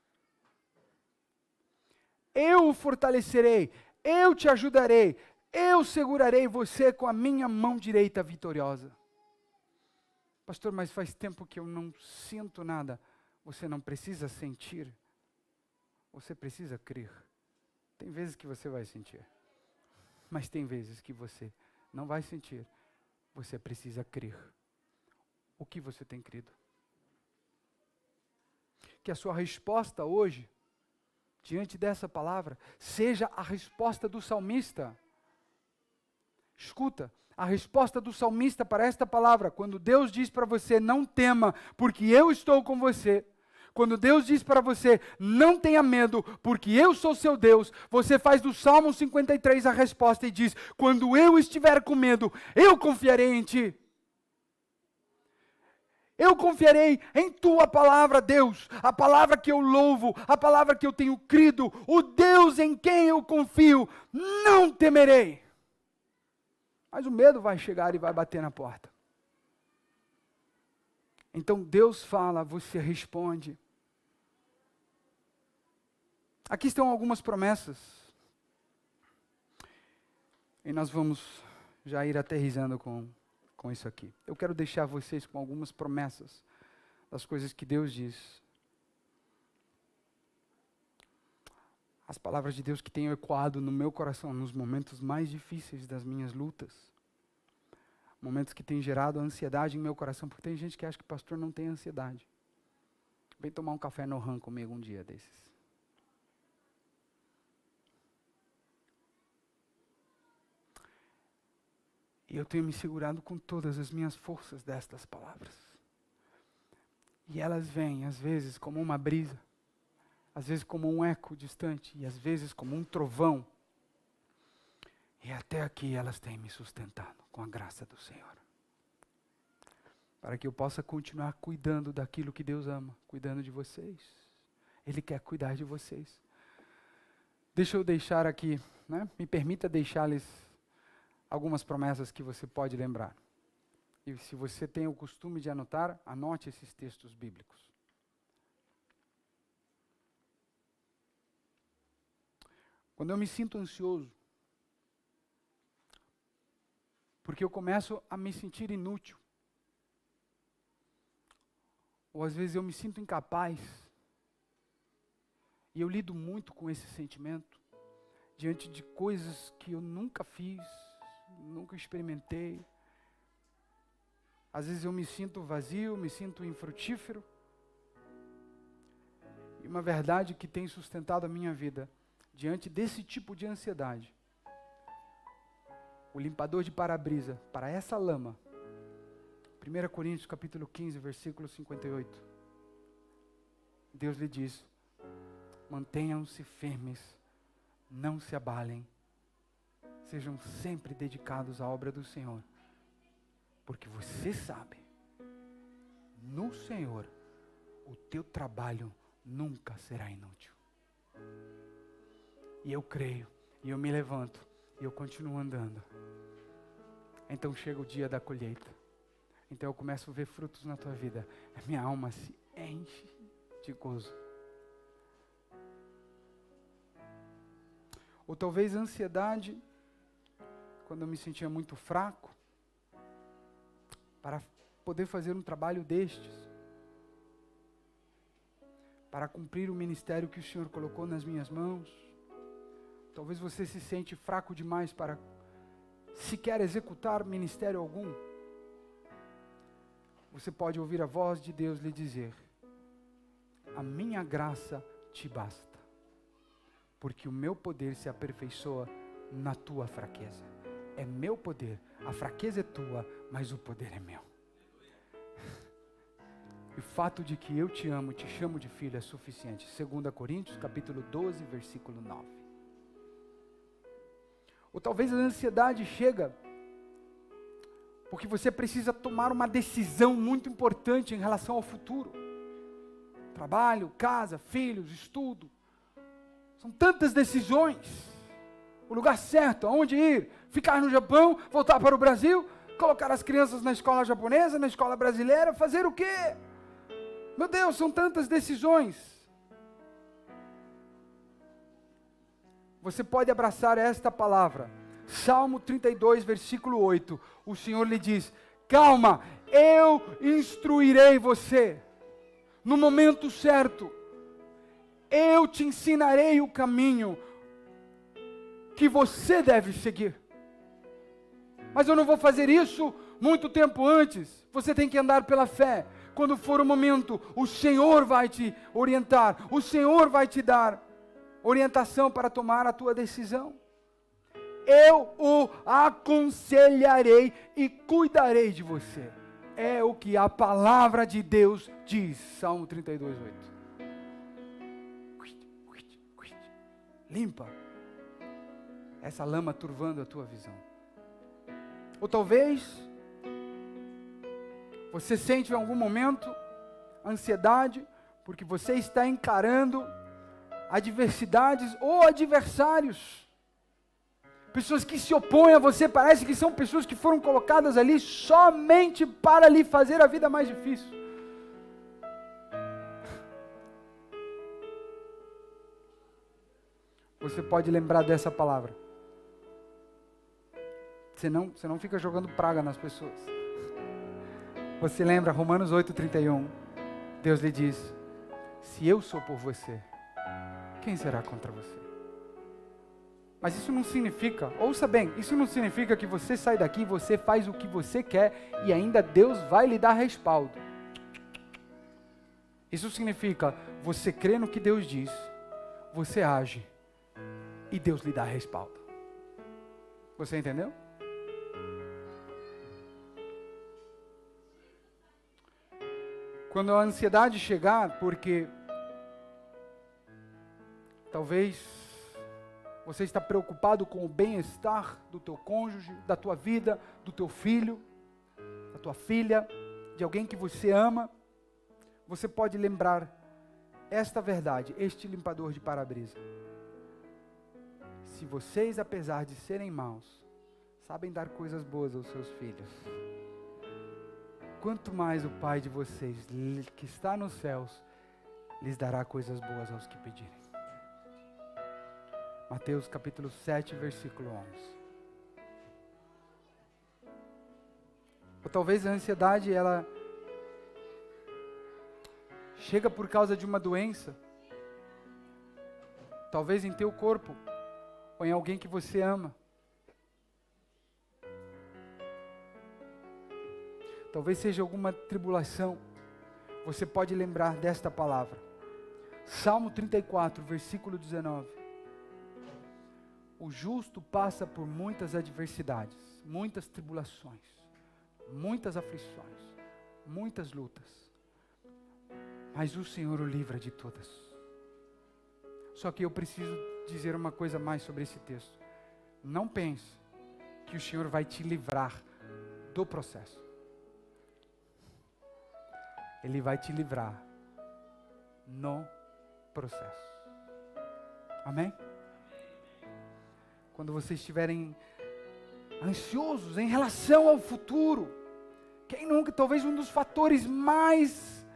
Eu o fortalecerei, eu te ajudarei, eu segurarei você com a minha mão direita vitoriosa. Pastor, mas faz tempo que eu não sinto nada. Você não precisa sentir, você precisa crer. Tem vezes que você vai sentir, mas tem vezes que você não vai sentir. Você precisa crer. O que você tem crido? Que a sua resposta hoje, diante dessa palavra, seja a resposta do salmista. Escuta, a resposta do salmista para esta palavra, quando Deus diz para você, não tema, porque eu estou com você. Quando Deus diz para você, não tenha medo, porque eu sou seu Deus, você faz do Salmo 53 a resposta e diz, quando eu estiver com medo, eu confiarei em ti. Eu confiarei em tua palavra, Deus, a palavra que eu louvo, a palavra que eu tenho crido, o Deus em quem eu confio, não temerei. Mas o medo vai chegar e vai bater na porta. Então Deus fala, você responde. Aqui estão algumas promessas. E nós vamos já ir aterrissando com isso aqui. Eu quero deixar vocês com algumas promessas das coisas que Deus diz. As palavras de Deus que têm ecoado no meu coração nos momentos mais difíceis das minhas lutas. Momentos que têm gerado ansiedade em meu coração, porque tem gente que acha que pastor não tem ansiedade. Vem tomar um café no RAM comigo um dia desses. E eu tenho me segurado com todas as minhas forças destas palavras. E elas vêm, às vezes, como uma brisa, às vezes como um eco distante, e às vezes como um trovão. E até aqui elas têm me sustentado com a graça do Senhor. Para que eu possa continuar cuidando daquilo que Deus ama, cuidando de vocês. Ele quer cuidar de vocês. Deixa eu deixar aqui, me permita deixar-lhes algumas promessas que você pode lembrar. E se você tem o costume de anotar, anote esses textos bíblicos. Quando eu me sinto ansioso, porque eu começo a me sentir inútil, ou às vezes eu me sinto incapaz, e eu lido muito com esse sentimento, diante de coisas que eu nunca fiz, nunca experimentei. Às vezes eu me sinto vazio, me sinto infrutífero. E uma verdade que tem sustentado a minha vida, diante desse tipo de ansiedade, o limpador de para-brisa, para essa lama, 1 Coríntios capítulo 15, versículo 58. Deus lhe diz, mantenham-se firmes, não se abalem, sejam sempre dedicados à obra do Senhor, porque você sabe, no Senhor, o teu trabalho nunca será inútil. E eu creio, e eu me levanto, e eu continuo andando. Então chega o dia da colheita. Então eu começo a ver frutos na tua vida. A minha alma se enche de gozo. Ou talvez a ansiedade, quando eu me sentia muito fraco, para poder fazer um trabalho destes, para cumprir o ministério que o Senhor colocou nas minhas mãos. Talvez você se sente fraco demais para sequer executar ministério algum. Você pode ouvir a voz de Deus lhe dizer, a minha graça te basta, porque o meu poder se aperfeiçoa na tua fraqueza. É meu poder, a fraqueza é tua, mas o poder é meu. E o fato de que eu te amo, te chamo de filho é suficiente. 2 Coríntios, capítulo 12, versículo 9. Ou talvez a ansiedade chega porque você precisa tomar uma decisão muito importante em relação ao futuro. Trabalho, casa, filhos, estudo. São tantas decisões. O lugar certo, aonde ir, ficar no Japão, voltar para o Brasil, colocar as crianças na escola japonesa, na escola brasileira, fazer o quê? Meu Deus, são tantas decisões. Você pode abraçar esta palavra. Salmo 32, versículo 8. O Senhor lhe diz, calma, eu instruirei você. No momento certo, eu te ensinarei o caminho que você deve seguir. Mas eu não vou fazer isso muito tempo antes. Você tem que andar pela fé. Quando for o momento, o Senhor vai te orientar. O Senhor vai te dar orientação para tomar a tua decisão. Eu o aconselharei e cuidarei de você. É o que a palavra de Deus diz. Salmo 32, 8. Limpa essa lama turvando a tua visão. Ou talvez Você sente em algum momento ansiedade porque você está encarando adversidades ou adversários. Pessoas que se opõem a você, parece que são pessoas que foram colocadas ali somente para lhe fazer a vida mais difícil. Você pode lembrar dessa palavra. Você não fica jogando praga nas pessoas. Você lembra Romanos 8:31? Deus lhe diz: se eu sou por você, quem será contra você? Mas isso não significa, ouça bem, isso não significa que você sai daqui, você faz o que você quer e ainda Deus vai lhe dar respaldo. Isso significa, você crê no que Deus diz, você age e Deus lhe dá respaldo. Você entendeu? Quando a ansiedade chegar, porque talvez você está preocupado com o bem-estar do teu cônjuge, da tua vida, do teu filho, da tua filha, de alguém que você ama, você pode lembrar esta verdade, este limpador de para-brisa. Se vocês, apesar de serem maus, sabem dar coisas boas aos seus filhos, quanto mais o Pai de vocês, que está nos céus, lhes dará coisas boas aos que pedirem. Mateus capítulo 7, versículo 11. Ou talvez a ansiedade, ela chega por causa de uma doença, talvez em teu corpo, ou em alguém que você ama. Talvez seja alguma tribulação. Você pode lembrar desta palavra. Salmo 34, versículo 19. O justo passa por muitas adversidades, muitas tribulações, muitas aflições, muitas lutas. Mas o Senhor o livra de todas. Só que eu preciso dizer uma coisa mais sobre esse texto. Não pense que o Senhor vai te livrar do processo. Ele vai te livrar no processo. Amém? Quando vocês estiverem ansiosos em relação ao futuro, quem nunca, talvez um dos fatores mais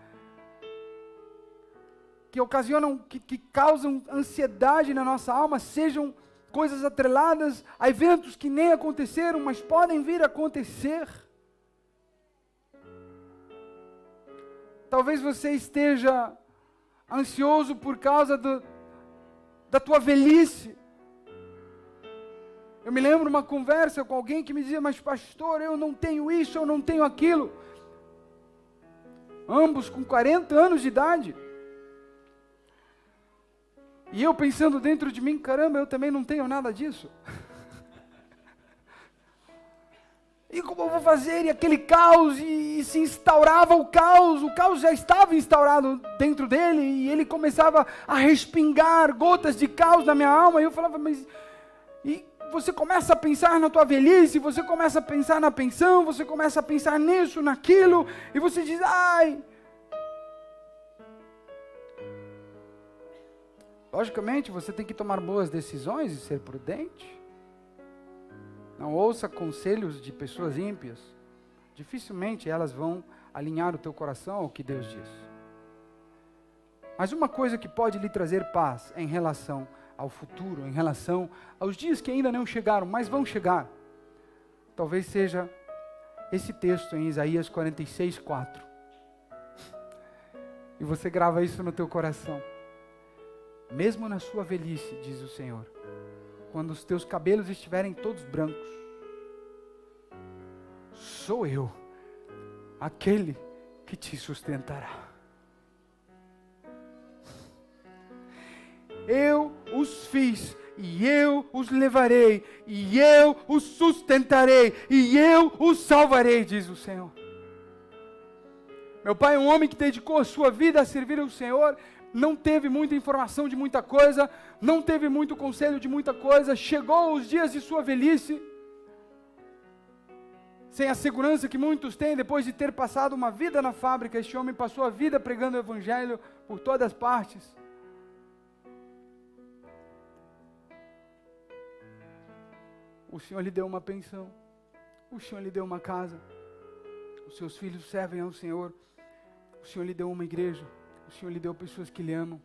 que ocasionam, que causam ansiedade na nossa alma, sejam coisas atreladas a eventos que nem aconteceram, mas podem vir a acontecer. Talvez você esteja ansioso por causa da tua velhice. Eu me lembro uma conversa com alguém que me dizia: mas pastor, eu não tenho isso, eu não tenho aquilo. Ambos com 40 anos de idade. E eu pensando dentro de mim: caramba, eu também não tenho nada disso. E como eu vou fazer? E aquele caos, e se instaurava o caos já estava instaurado dentro dele, e ele começava a respingar gotas de caos na minha alma, e eu falava: mas... E você começa a pensar na tua velhice, você começa a pensar na pensão, você começa a pensar nisso, naquilo, e você diz: ai... Logicamente, você tem que tomar boas decisões e ser prudente. Não ouça conselhos de pessoas ímpias. Dificilmente elas vão alinhar o teu coração ao que Deus diz. Mas uma coisa que pode lhe trazer paz em relação ao futuro, em relação aos dias que ainda não chegaram, mas vão chegar, talvez seja esse texto em Isaías 46:4. E você grava isso no teu coração. Mesmo na sua velhice, diz o Senhor, quando os teus cabelos estiverem todos brancos, sou eu, aquele que te sustentará. Eu os fiz, e eu os levarei, e eu os sustentarei, e eu os salvarei, diz o Senhor. Meu pai é um homem que dedicou a sua vida a servir ao Senhor, não teve muita informação de muita coisa, não teve muito conselho de muita coisa, chegou os dias de sua velhice, sem a segurança que muitos têm depois de ter passado uma vida na fábrica. Este homem passou a vida pregando o evangelho por todas as partes. O Senhor lhe deu uma pensão, o Senhor lhe deu uma casa, os seus filhos servem ao Senhor, o Senhor lhe deu uma igreja, o Senhor lhe deu pessoas que lhe amam,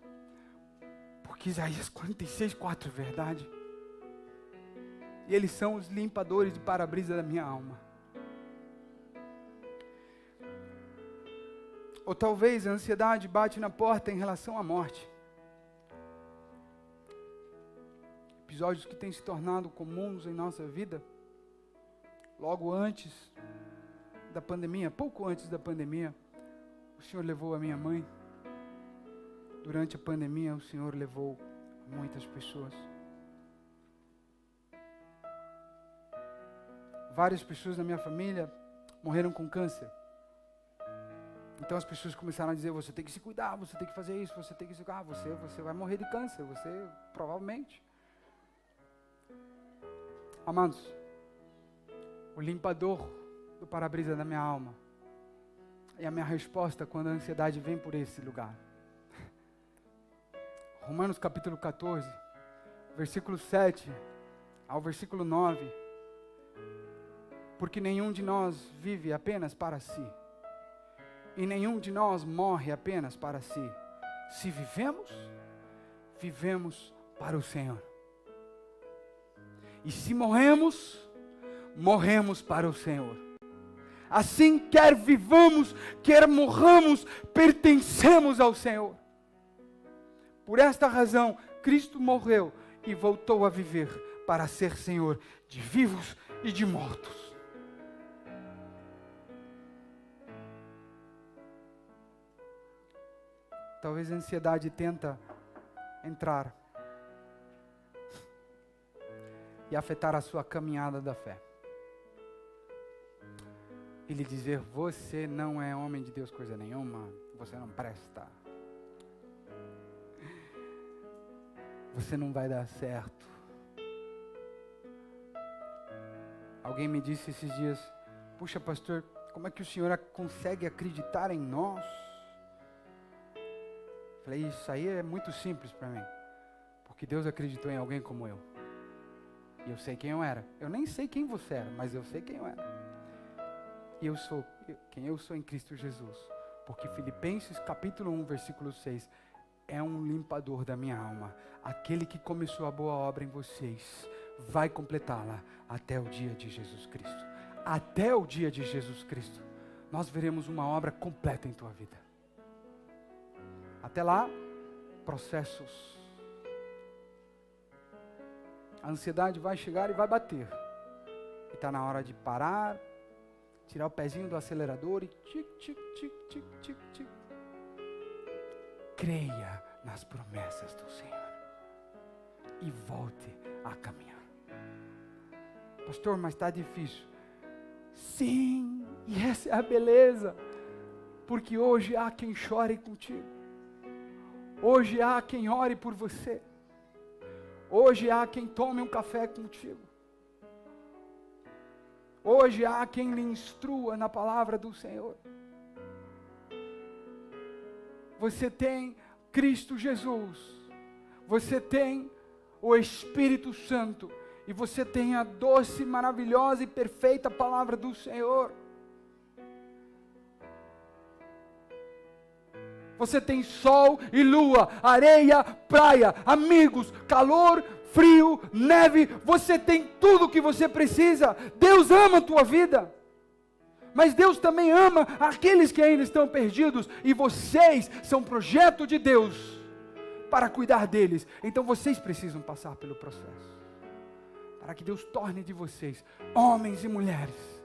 porque Isaías 46:4 é verdade. E eles são os limpadores de para-brisa da minha alma. Ou talvez a ansiedade bate na porta em relação à morte. Episódios que têm se tornado comuns em nossa vida. Logo antes da pandemia, pouco antes da pandemia, o Senhor levou a minha mãe. Durante a pandemia, o Senhor levou muitas pessoas. Várias pessoas da minha família morreram com câncer. Então as pessoas começaram a dizer: você tem que se cuidar, você tem que fazer isso, você tem que se cuidar, você vai morrer de câncer, você provavelmente. Amados, o limpador do para-brisa da minha alma é a minha resposta quando a ansiedade vem por esse lugar. Romanos capítulo 14, versículo 7 ao versículo 9. Porque nenhum de nós vive apenas para si, e nenhum de nós morre apenas para si. Se vivemos, vivemos para o Senhor. E se morremos, morremos para o Senhor. Assim, quer vivamos, quer morramos, pertencemos ao Senhor. Por esta razão, Cristo morreu e voltou a viver para ser Senhor de vivos e de mortos. Talvez a ansiedade tenta entrar e afetar a sua caminhada da fé. E lhe dizer: você não é homem de Deus coisa nenhuma, você não presta. Você não vai dar certo. Alguém me disse esses dias: puxa, pastor, como é que o senhor consegue acreditar em nós? Falei: isso aí é muito simples para mim, porque Deus acreditou em alguém como eu. E eu sei quem eu era. Eu nem sei quem você era, mas eu sei quem eu era. E eu sou quem eu sou em Cristo Jesus. Porque Filipenses capítulo 1, versículo 6, é um limpador da minha alma. Aquele que começou a boa obra em vocês, vai completá-la até o dia de Jesus Cristo. Até o dia de Jesus Cristo, nós veremos uma obra completa em tua vida. Até lá, processos. A ansiedade vai chegar e vai bater. E está na hora de parar, tirar o pezinho do acelerador e tic, tic, tic, tic, tic, tic. Creia nas promessas do Senhor e volte a caminhar. Pastor, mas está difícil. Sim, e essa é a beleza, porque hoje há quem chore contigo. Hoje há quem ore por você. Hoje há quem tome um café contigo. Hoje há quem lhe instrua na palavra do Senhor. Você tem Cristo Jesus. Você tem o Espírito Santo. E você tem a doce, maravilhosa e perfeita palavra do Senhor. Você tem sol e lua, areia, praia, amigos, calor, frio, neve. Você tem tudo o que você precisa. Deus ama a tua vida. Mas Deus também ama aqueles que ainda estão perdidos. E vocês são projeto de Deus para cuidar deles. Então vocês precisam passar pelo processo. Para que Deus torne de vocês homens e mulheres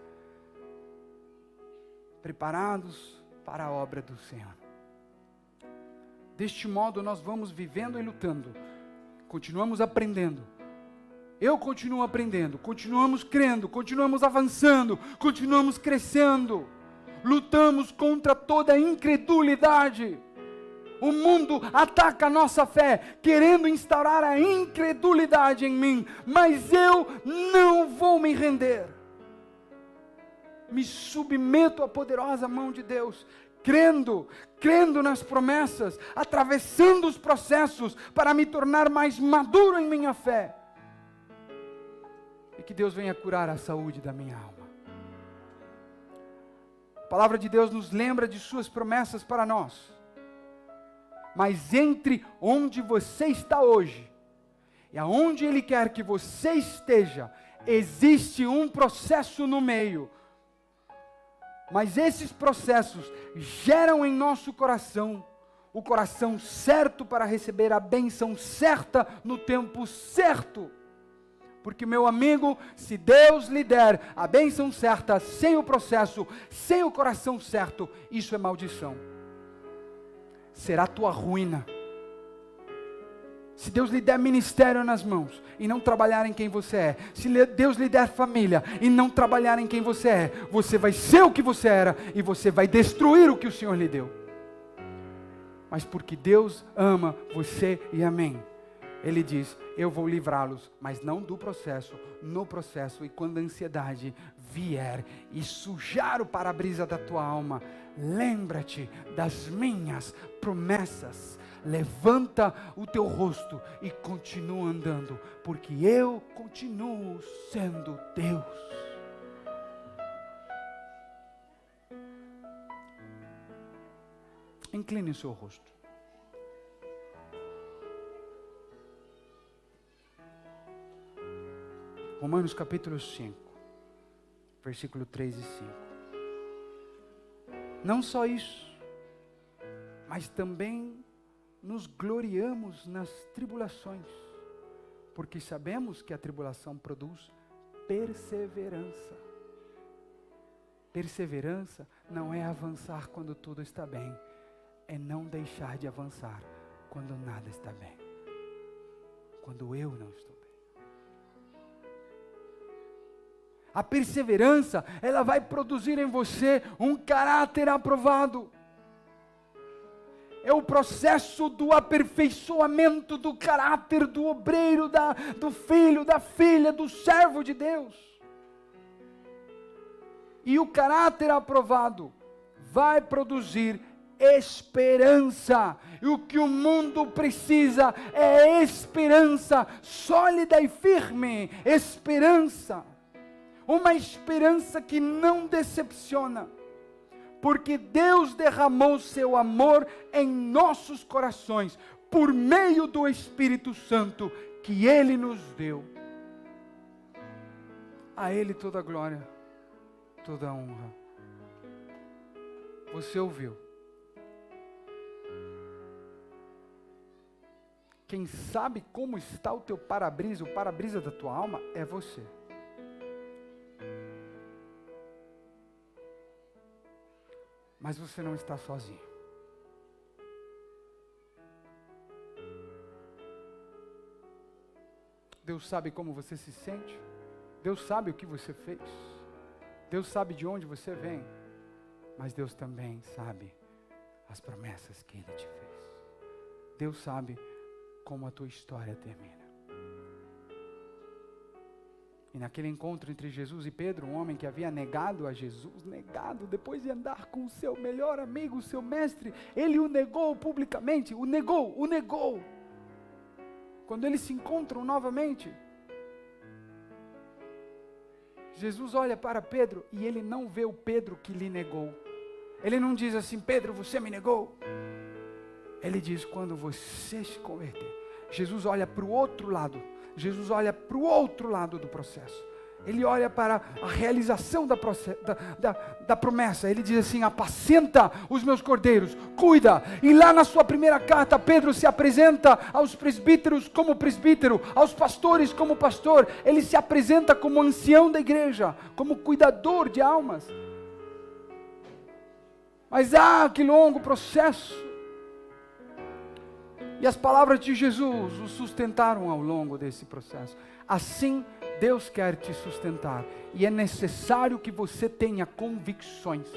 preparados para a obra do Senhor. Deste modo nós vamos vivendo e lutando, continuamos aprendendo, eu continuo aprendendo, continuamos crendo, continuamos avançando, continuamos crescendo, lutamos contra toda a incredulidade. O mundo ataca a nossa fé, querendo instaurar a incredulidade em mim, mas eu não vou me render. me submeto à poderosa mão de Deus, crendo nas promessas, atravessando os processos para me tornar mais maduro em minha fé. E que Deus venha curar a saúde da minha alma. A palavra de Deus nos lembra de suas promessas para nós. Mas entre onde você está hoje e aonde Ele quer que você esteja, existe um processo no meio. Mas esses processos geram em nosso coração o coração certo para receber a bênção certa no tempo certo. Porque, meu amigo, se Deus lhe der a bênção certa, sem o processo, sem o coração certo, isso é maldição. Será tua ruína. Se Deus lhe der ministério nas mãos e não trabalhar em quem você é, se Deus lhe der família e não trabalhar em quem você é, você vai ser o que você era e você vai destruir o que o Senhor lhe deu. Mas porque Deus ama você e a mim, Ele diz, eu vou livrá-los, mas não do processo, no processo. E quando a ansiedade vier e sujar o para-brisa da tua alma, lembra-te das minhas promessas. Levanta o teu rosto e continua andando, porque eu continuo sendo Deus. Incline o seu rosto. Romanos capítulo 5, versículo 3 e 5. Não só isso, mas também nos gloriamos nas tribulações, porque sabemos que a tribulação produz perseverança. Perseverança não é avançar quando tudo está bem, é não deixar de avançar quando nada está bem, quando eu não estou bem. A perseverança, ela vai produzir em você um caráter aprovado. É o processo do aperfeiçoamento do caráter do obreiro, do filho, da filha, do servo de Deus. E o caráter aprovado vai produzir esperança. E o que o mundo precisa é esperança sólida e firme. Esperança. Uma esperança que não decepciona. Porque Deus derramou seu amor em nossos corações, por meio do Espírito Santo que Ele nos deu. A Ele toda a glória, toda a honra. Você ouviu? Quem sabe como está o teu para-brisa, o para-brisa da tua alma, é você. Mas você não está sozinho. Deus sabe como você se sente. Deus sabe o que você fez. Deus sabe de onde você vem. Mas Deus também sabe as promessas que Ele te fez. Deus sabe como a tua história termina. E naquele encontro entre Jesus e Pedro, um homem que havia negado a Jesus, negado, depois de andar com o seu melhor amigo, o seu mestre, ele o negou publicamente, o negou. Quando eles se encontram novamente, Jesus olha para Pedro e ele não vê o Pedro que lhe negou. Ele não diz assim, Pedro, você me negou. Ele diz, quando você se converter. Jesus olha para o outro lado. Jesus olha para o outro lado do processo. Ele olha para a realização da promessa. Ele diz assim, apacenta os meus cordeiros, cuida. E lá na sua primeira carta, Pedro se apresenta aos presbíteros como presbítero, aos pastores como pastor. Ele se apresenta como ancião da igreja, como cuidador de almas. Mas há aquele longo processo. E as palavras de Jesus o sustentaram ao longo desse processo. Assim, Deus quer te sustentar. E é necessário que você tenha convicções.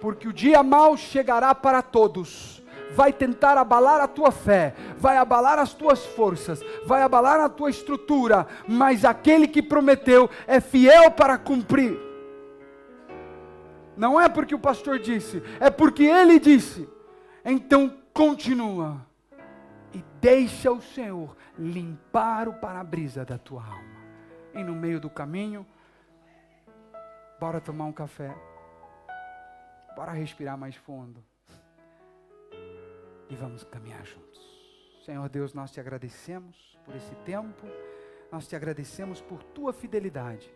Porque o dia mau chegará para todos. Vai tentar abalar a tua fé. Vai abalar as tuas forças. Vai abalar a tua estrutura. Mas aquele que prometeu é fiel para cumprir. Não é porque o pastor disse, é porque ele disse. Então continua e deixa o Senhor limpar o para-brisa da tua alma. E no meio do caminho, bora tomar um café, bora respirar mais fundo e vamos caminhar juntos. Senhor Deus, nós te agradecemos por esse tempo, nós te agradecemos por tua fidelidade,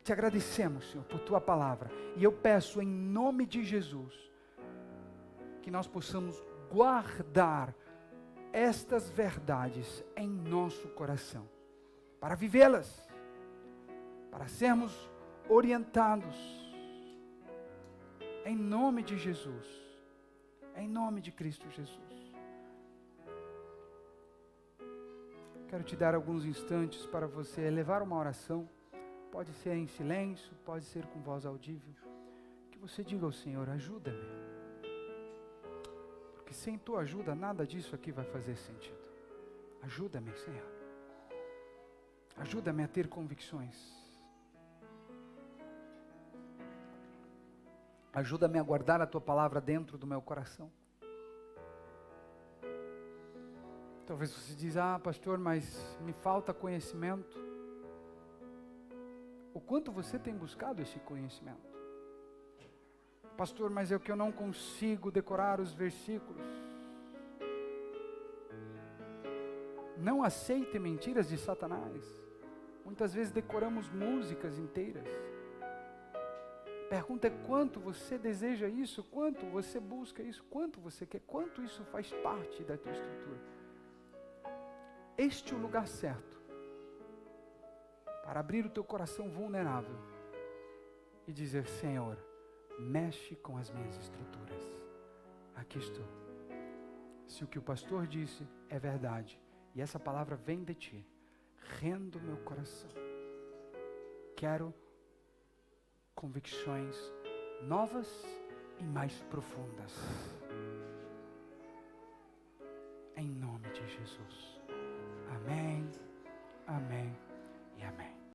te agradecemos, Senhor, por tua palavra, e eu peço em nome de Jesus, que nós possamos guardar estas verdades em nosso coração, para vivê-las, para sermos orientados, em nome de Jesus, em nome de Cristo Jesus. Quero te dar alguns instantes para você elevar uma oração, pode ser em silêncio, pode ser com voz audível, que você diga ao Senhor, ajuda-me, porque sem tua ajuda nada disso aqui vai fazer sentido. Ajuda-me, Senhor, ajuda-me a ter convicções, ajuda-me a guardar a tua palavra dentro do meu coração. Talvez você diz, pastor, mas me falta conhecimento. O quanto você tem buscado esse conhecimento? Pastor, mas é o que eu não consigo decorar os versículos. Não aceite mentiras de Satanás. Muitas vezes decoramos músicas inteiras. Pergunta é quanto você deseja isso, quanto você busca isso, quanto você quer, quanto isso faz parte da tua estrutura. Este é o lugar certo para abrir o teu coração vulnerável e dizer, Senhor, mexe com as minhas estruturas. Aqui estou. Se o que o pastor disse é verdade e essa palavra vem de ti, rendo meu coração. Quero convicções novas e mais profundas. Em nome de Jesus.